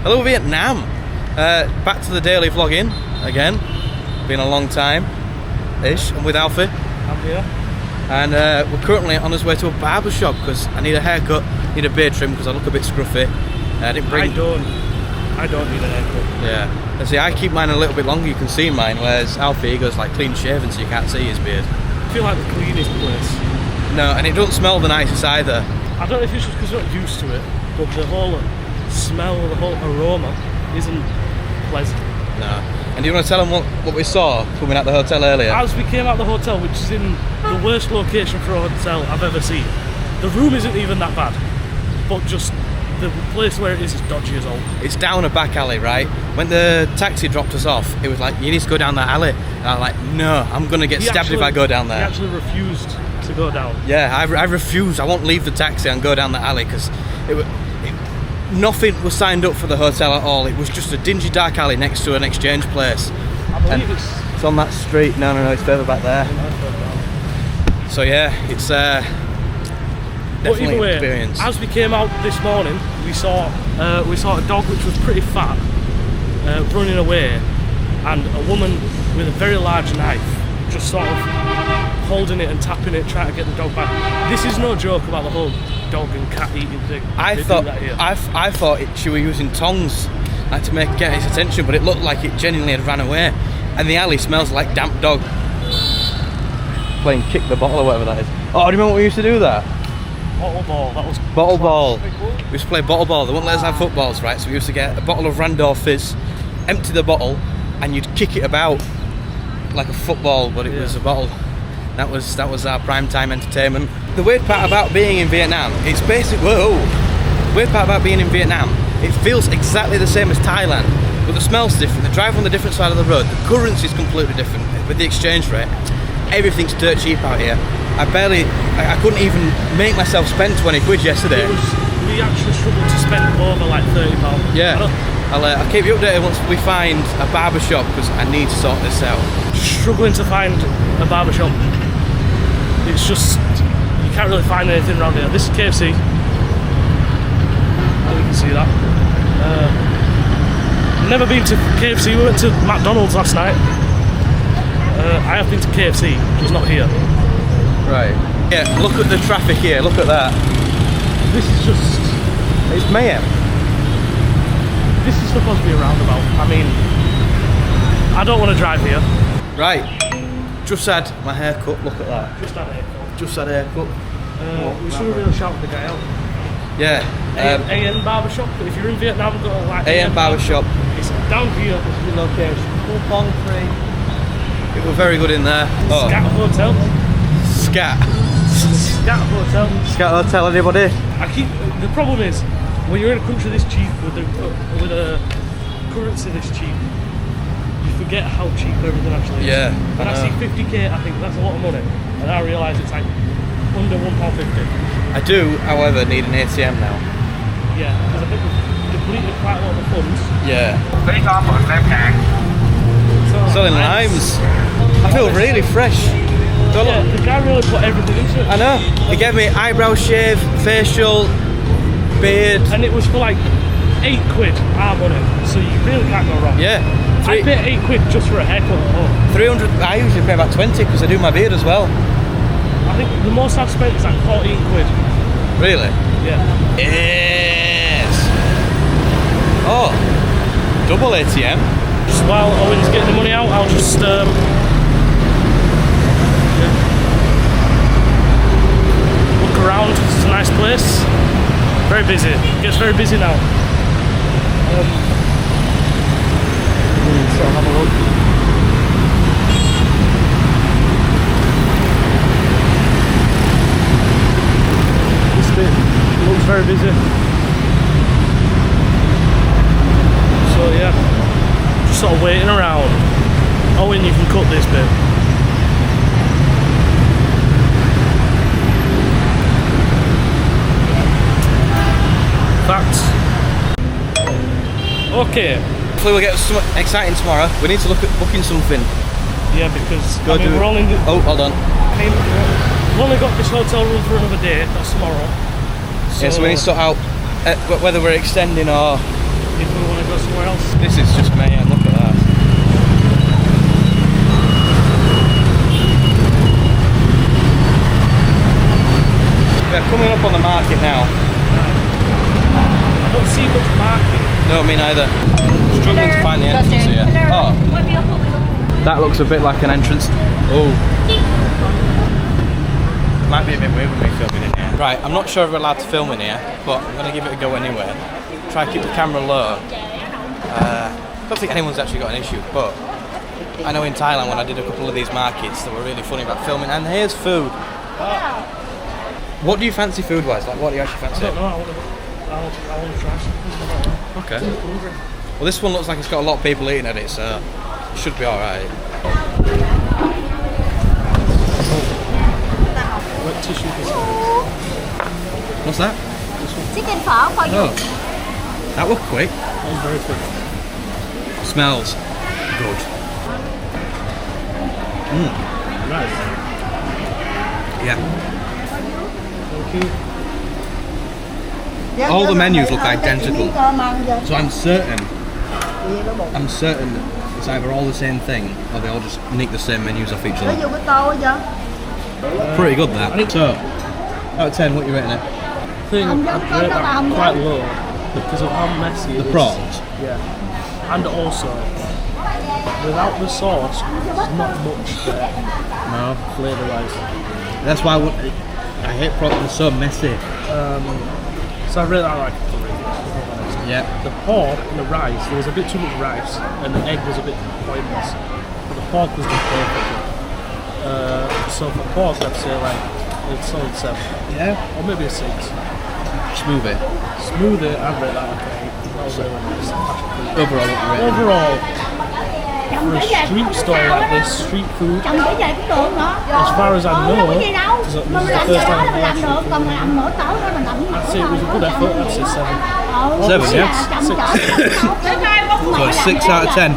Hello Vietnam! Back to the daily vlogging again. Been a long time-ish. I'm with Alfie. I'm here. And we're currently on our way to a barber shop because I need a haircut, need a beard trim because I look a bit scruffy. I don't need a haircut. Yeah. And see, I keep mine a little bit longer, you can see mine, whereas Alfie goes like clean shaven so you can't see his beard. I feel like the cleanest place. No, and it doesn't smell the nicest either. I don't know if it's just because you're not used to it, but the whole smell, the whole aroma isn't pleasant. No. And do you want to tell them what we saw coming out the hotel earlier? As we came out the hotel, which is in the worst location for a hotel I've ever seen. The room isn't even that bad, but just the place where it is dodgy as all. It's down a back alley, right? When the taxi dropped us off, it was like, you need to go down that alley. And I'm like, no, I'm going to get stabbed if I go down there. He actually refused to go down. Yeah, I refused. I won't leave the taxi and go down the alley because nothing was signed up for the hotel at all. It was just a dingy dark alley next to an exchange place. I believe it's on that street. No, it's further back there. So yeah, it's definitely an experience. As we came out this morning, we saw a dog which was pretty fat running away, and a woman with a very large knife just sort of holding it and tapping it, trying to get the dog back. This is no joke about the whole dog and cat eating thing. I thought she was using tongs like to get his attention, but it looked like it genuinely had ran away. And the alley smells like damp dog. Playing kick the bottle or whatever that is. Oh, do you remember what we used to do there? Bottle ball. That was bottle ball. We used to play bottle ball. They wouldn't let us have footballs, right? So we used to get a bottle of Randolph Fizz, empty the bottle, and you'd kick it about like a football, but it was a bottle. That was our prime time entertainment. The weird part about being in Vietnam, it's basically weird part about being in Vietnam, it feels exactly the same as Thailand, but the smell's different. The drive on the different side of the road, the currency is completely different with the exchange rate. Everything's dirt cheap out here. I couldn't even make myself spend 20 quid yesterday. We actually struggled to spend over like £30. Yeah. I'll keep you updated once we find a barber shop because I need to sort this out. Struggling to find a barber shop. It's just, you can't really find anything around here. This is KFC. Oh, you can see that. Never been to KFC. We went to McDonald's last night. I have been to KFC, just not here. Right. Yeah, look at the traffic here, look at that. This is just... It's mayhem. This is supposed to be a roundabout. I mean, I don't want to drive here. Right. Just had my haircut, look at that. Just had a haircut. We should have really shouted the guy out. Yeah. AN Barbershop, but if you're in Vietnam, go to like AN Barbershop. It's down here. This is the location. Pong 3. It was very good in there. Scat Hotel. Scat Hotel. Scat Hotel, anybody? The problem is, when you're in a country this cheap, with a currency this cheap, you forget how cheap everything actually is. Yeah. When I see 50k, I think that's a lot of money, and I realise it's like under £1.50. I do, however, need an ATM now. Yeah, because I think we've depleted quite a lot of the funds. Yeah. Selling limes. I feel really fresh. Yeah, the guy really put everything into it. I know. He gave me eyebrow shave, facial, beard. And it was for like 8 quid, our money. So you really can't go wrong. Yeah. I pay 8 quid just for a haircut. 300. I usually pay about 20 because I do my beard as well. I think the most I've spent is like 14 quid. Really? Yeah. Yes. Oh. Double ATM. Just while Owen's getting the money out, I'll just look around. It's a nice place. Very busy. It gets very busy now. So I'll have a look. This bit looks very busy. So yeah. Just sort of waiting around. Owen, you can cut this bit. Facts. Okay. Hopefully we'll get something exciting tomorrow. We need to look at booking something. Yeah, because we're only... Oh, hold on. We've only got this hotel room for another day. That's tomorrow. So we need to sort out whether we're extending or if we want This is just mayhem, look at that. We're coming up on the market now. I don't see much market. No, me neither. Struggling to find the entrance here. Oh, that looks a bit like an entrance. Oh. Might be a bit weird with me filming in here. Right, I'm not sure if we're allowed to film in here, but I'm going to give it a go anyway. Try to keep the camera low. I don't think anyone's actually got an issue, but I know in Thailand when I did a couple of these markets they were really funny about filming. And here's food. What do you fancy food-wise? Like, what do you actually fancy? I don't know, I want to try something. Okay. Well, this one looks like it's got a lot of people eating at it, so it should be alright. Wet tissue this What's that? Chicken phở for you. Oh, that looked quick. That was very quick. Smells good. Nice. Yeah. Thank you. All the menus look identical. So I'm certain it's either all the same thing or they all just nick the same menus off each other. Pretty good that. So, out of 10, what are you rating it? I think I'd rate that quite low because of how messy it is. The prawns? Yeah. And also, without the sauce, there's not much there. No. Flavour-wise. That's why I hate prawns, they're so messy. So I rate that like 3. if I'm honest. Yeah. The pork and the rice, there was a bit too much rice, and the egg was a bit pointless. But the pork was done perfectly. So for pork, I'd say like a solid 7. Yeah? Or maybe a 6. Smoothie. Smoothie, I'd rate that like an 8. That was really nice. Overall, what you rate it? Overall, for a street store like this, street food, as far as I know, because this is the first time I've actually I'd say it was a good effort, I'd say 7. 7, yeah? So a 6 out of 10.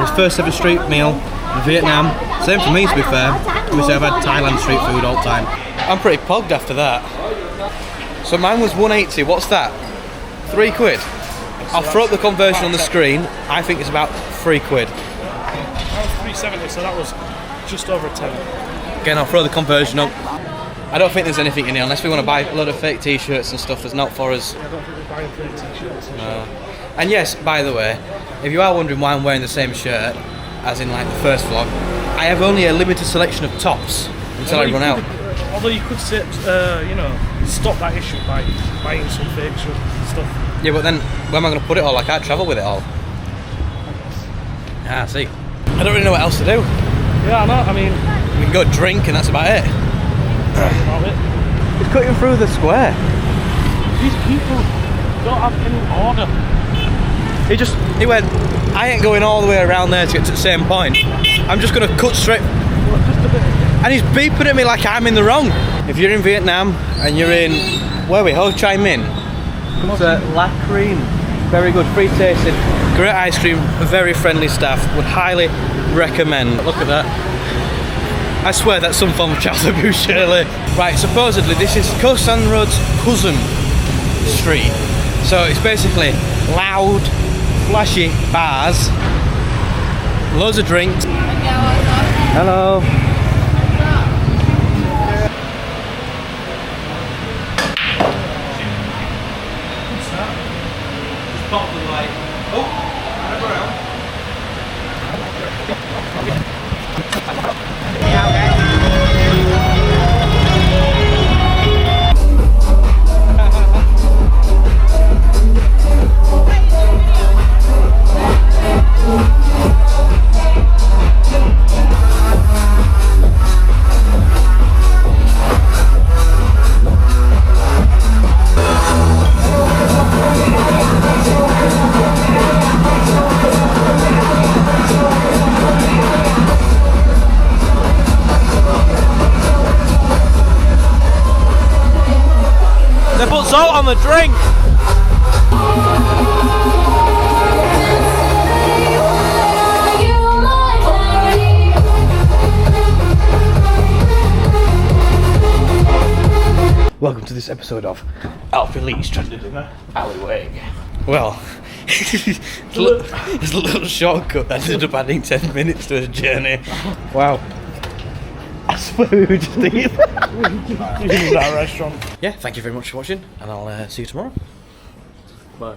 His first ever street meal in Vietnam. Same for me, to be fair. Obviously I've had Thailand street food all the time. I'm pretty pogged after that. So mine was 180, what's that? 3 quid? I'll throw up the conversion on the screen. I think it's about 3 quid. That was 370, so that was just over 10. Again, I'll throw the conversion up. I don't think there's anything in here unless we want to buy a load of fake t-shirts and stuff. There's not for us. I don't think we're buying 30 t-shirts. And yes, by the way, if you are wondering why I'm wearing the same shirt as in like the first vlog, I have only a limited selection of tops until I run out. Although you could say, stop that issue by buying some fake stuff. Yeah, but then where am I going to put it all? I can't travel with it all. Ah, see. I don't really know what else to do. Yeah, I know. I mean, we can go drink and that's about it. That's about it. It's cutting through the square. These people don't have any order. He went, I ain't going all the way around there to get to the same point. I'm just going to cut straight. And he's beeping at me like I'm in the wrong. If you're in Vietnam and you're in, where are we? Chi Minh. Come to La Cream. Very good, free tasting. Great ice cream, very friendly staff. Would highly recommend. Look at that. I swear that's some form of child abuse, surely. Right, supposedly this is Koh San Road's cousin street. So it's basically loud, flashy bars, loads of drinks. Hello. Probably like, oh, around. They put salt on the drink. Welcome to this episode of Alfie Lee's trying to do Alleyway. Well, It's a little shortcut that ended up adding 10 minutes to his journey. Wow. I swear we were just thinking In that restaurant. Yeah, thank you very much for watching, and I'll see you tomorrow. Bye.